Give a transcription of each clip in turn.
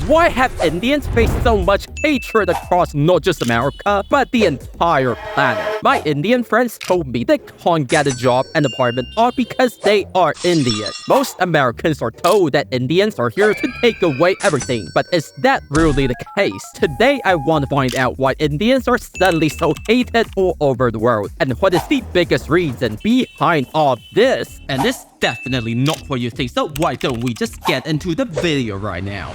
why have Indians faced so much hatred across not just America, but the entire planet? My Indian friends told me they can't get a job and apartment all because they are Indian. Most Americans are told that Indians are here to take away everything, but is that really the case? Today, I want to find out why Indians are suddenly so hated all over the world, and what is the biggest reason behind all this. And this definitely not what you think, so why don't we just get into the video right now?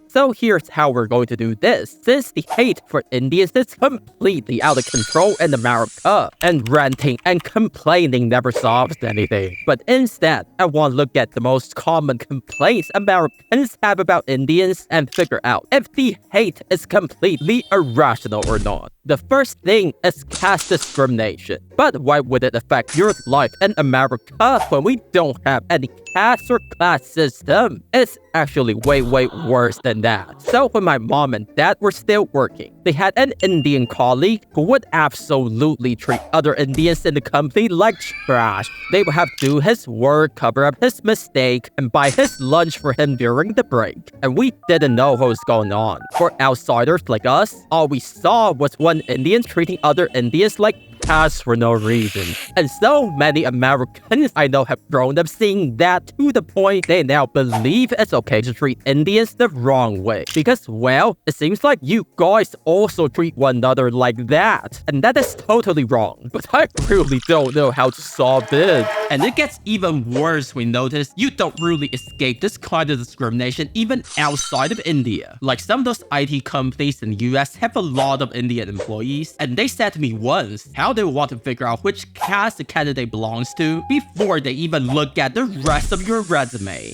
So here's how we're going to do this. Since the hate for Indians is completely out of control in America, and ranting and complaining never solves anything. But instead, I want to look at the most common complaints Americans have about Indians and figure out if the hate is completely irrational or not. The first thing is caste discrimination. But why would it affect your life in America when we don't have any caste or class system? It's actually way worse than that. So when my mom and dad were still working, they had an Indian colleague who would absolutely treat other Indians in the company like trash. They would have to do his work, cover up his mistake, and buy his lunch for him during the break. And we didn't know what was going on. For outsiders like us, all we saw was one Indian treating other Indians like caste for no reason. And so many Americans I know have grown up seeing that to the point they now believe it's okay to treat Indians the wrong way. Because, well, it seems like you guys also treat one another like that. And that is totally wrong. But I really don't know how to solve this. And it gets even worse when notice you don't really escape this kind of discrimination even outside of India. Like some of those IT companies in the US have a lot of Indian employees, and they said to me once how they want to figure out which caste the candidate belongs to before they even look at the rest of your resume.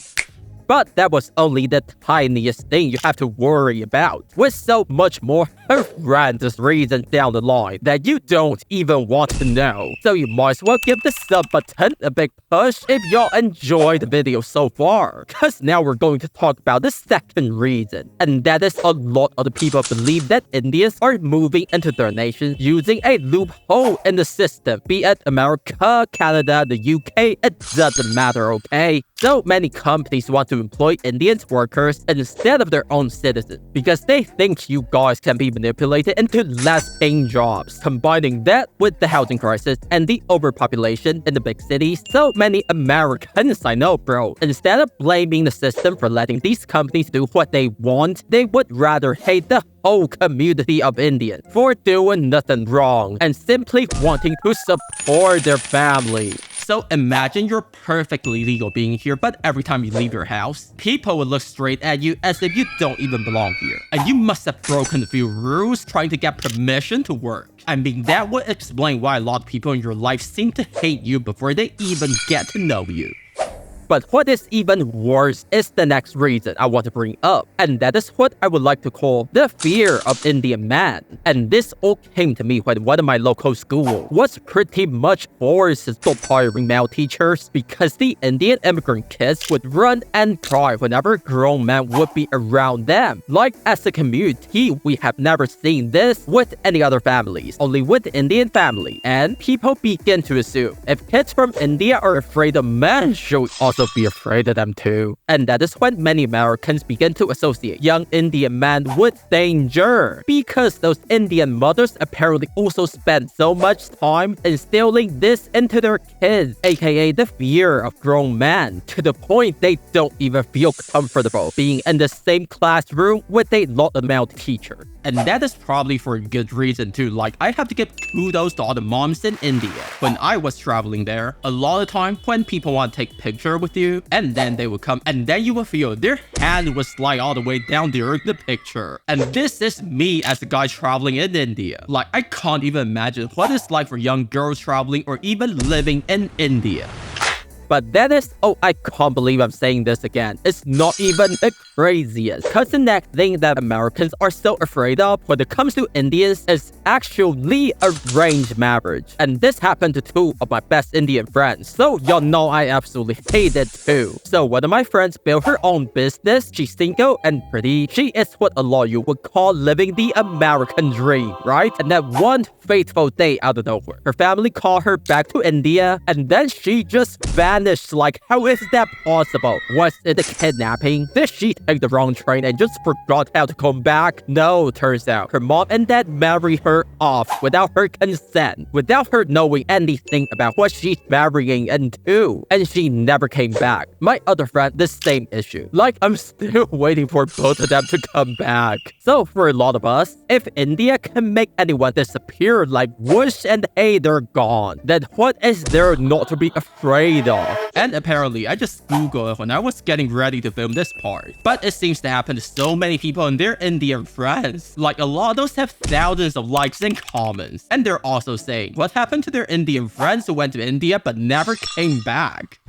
But that was only the tiniest thing you have to worry about, with so much more horrendous reasons down the line that you don't even want to know. So you might as well give the sub button a big push if y'all enjoyed the video so far. Cause now we're going to talk about the second reason, and that is a lot of the people believe that Indians are moving into their nation using a loophole in the system, be it America, Canada, the UK, it doesn't matter, okay? So many companies want to employ Indian workers instead of their own citizens because they think you guys can be manipulated into less paying jobs. Combining that with the housing crisis and the overpopulation in the big cities, so many Americans I know, bro, instead of blaming the system for letting these companies do what they want, they would rather hate the whole community of Indians for doing nothing wrong and simply wanting to support their family. So imagine you're perfectly legal being here, but every time you leave your house, people will look straight at you as if you don't even belong here. And you must have broken a few rules trying to get permission to work. I mean, that would explain why a lot of people in your life seem to hate you before they even get to know you. But what is even worse is the next reason I want to bring up, and that is what I would like to call the fear of Indian man. And this all came to me when one of my local schools was pretty much forced to stop hiring male teachers because the Indian immigrant kids would run and cry whenever grown men would be around them. Like, as a community, we have never seen this with any other families, only with Indian family. And people begin to assume if kids from India are afraid of men, should also be afraid of them too. And that is when many Americans begin to associate young Indian men with danger, because those Indian mothers apparently also spend so much time instilling this into their kids, aka the fear of grown men, to the point they don't even feel comfortable being in the same classroom with a lot of male teachers. And that is probably for a good reason too. Like, I have to give kudos to all the moms in India. When I was traveling there, a lot of time when people want to take picture with you, and then they would come, and then you will feel their hand would slide all the way down during the picture. And this is me as a guy traveling in India. Like, I can't even imagine what it's like for young girls traveling or even living in India. But that is, oh, I can't believe I'm saying this again. It's not even the craziest. Cause the next thing that Americans are so afraid of when it comes to Indians is actually arranged marriage. And this happened to two of my best Indian friends. So y'all know I absolutely hate it too. So one of my friends built her own business. She's single and pretty. She is what a lot of you would call living the American dream, right? And then one fateful day out of nowhere, her family called her back to India, and then she just vanished vanished. Like, how is that possible? Was it a kidnapping? Did she take the wrong train and just forgot how to come back? No, turns out her mom and dad married her off without her consent, without her knowing anything about what she's marrying into, and she never came back. My other friend, the same issue. Like, I'm still waiting for both of them to come back. So for a lot of us, if India can make anyone disappear like whoosh and hey, they're gone, then what is there not to be afraid of? And apparently, I just googled it when I was getting ready to film this part. But it seems to happen to so many people and their Indian friends. Like, a lot of those have thousands of likes and comments. And they're also saying, what happened to their Indian friends who went to India but never came back?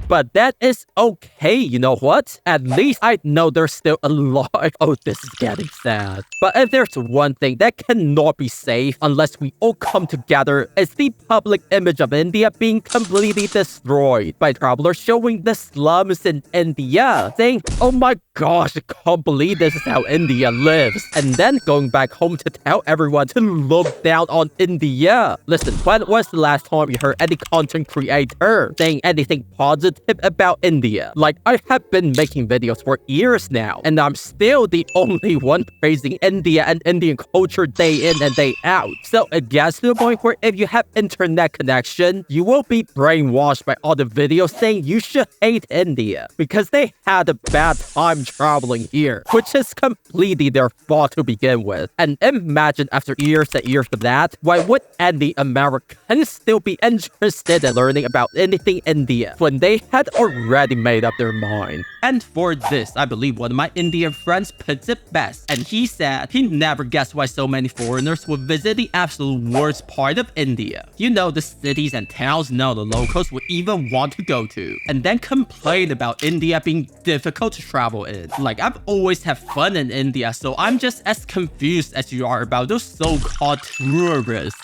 But that is okay, you know what? At least I know there's still a lot. Oh, this is getting sad. But if there's one thing that cannot be safe unless we all come together, it's the public image of India being completely destroyed by travelers showing the slums in India, saying, oh my gosh, I can't believe this is how India lives. And then going back home to tell everyone to look down on India. Listen, when was the last time you heard any content creator saying anything positive about India? Like, I have been making videos for years now, and I'm still the only one praising India and Indian culture day in and day out. So it gets to the point where if you have internet connection, you will be brainwashed by all the videos saying you should hate India because they had a bad time traveling here, which is completely their fault to begin with. And imagine after years and years of that, why would any American still be interested in learning about anything India when they had already made up their mind? And for this, I believe one of my Indian friends puts it best. And he said he never guessed why so many foreigners would visit the absolute worst part of India. You know, the cities and towns none of the locals would even want to go to. And then complain about India being difficult to travel in. Like, I've always had fun in India, so I'm just as confused as you are about those so-called tourists.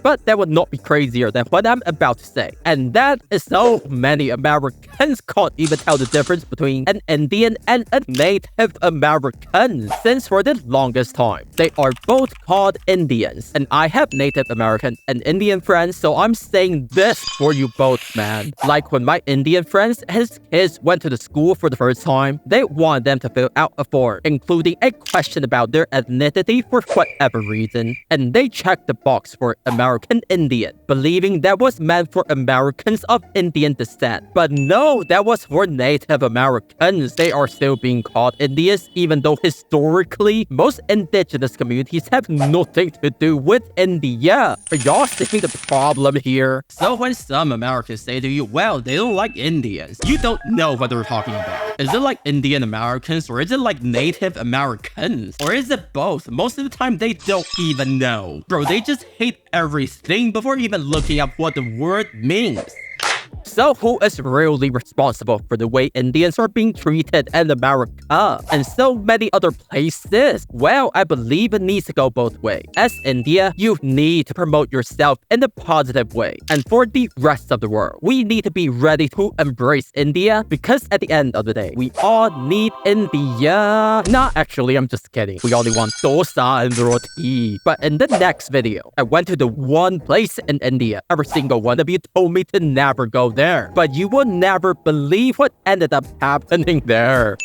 But that would not be crazier than what I'm about to say. And that is so many Americans can't even tell the difference between an Indian and a Native American. Since for the longest time, they are both called Indians. And I have Native American and Indian friends, so I'm saying this for you both, man. Like when my Indian friends, his kids went to the school for the first time, they wanted them to fill out a form, including a question about their ethnicity for whatever reason. And they checked the box for American Indian, believing that was meant for Americans of Indian descent. But no, that was for Native Americans. They are still being called Indians, even though historically, most indigenous communities have nothing to do with India. Are y'all seeing the problem here? So when some Americans say to you, well, they don't like Indians, you don't know what they're talking about. Is it like Indian Americans, or is it like Native Americans? Or is it both? Most of the time, they don't even know. Bro, they just hate everything before even looking up what the word means. So who is really responsible for the way Indians are being treated in America and so many other places? Well, I believe it needs to go both ways. As India, you need to promote yourself in a positive way. And for the rest of the world, we need to be ready to embrace India because at the end of the day, we all need India. Nah, actually, I'm just kidding. We only want dosa and roti. But in the next video, I went to the one place in India. Every single one of you told me to never go there. But you will never believe what ended up happening there.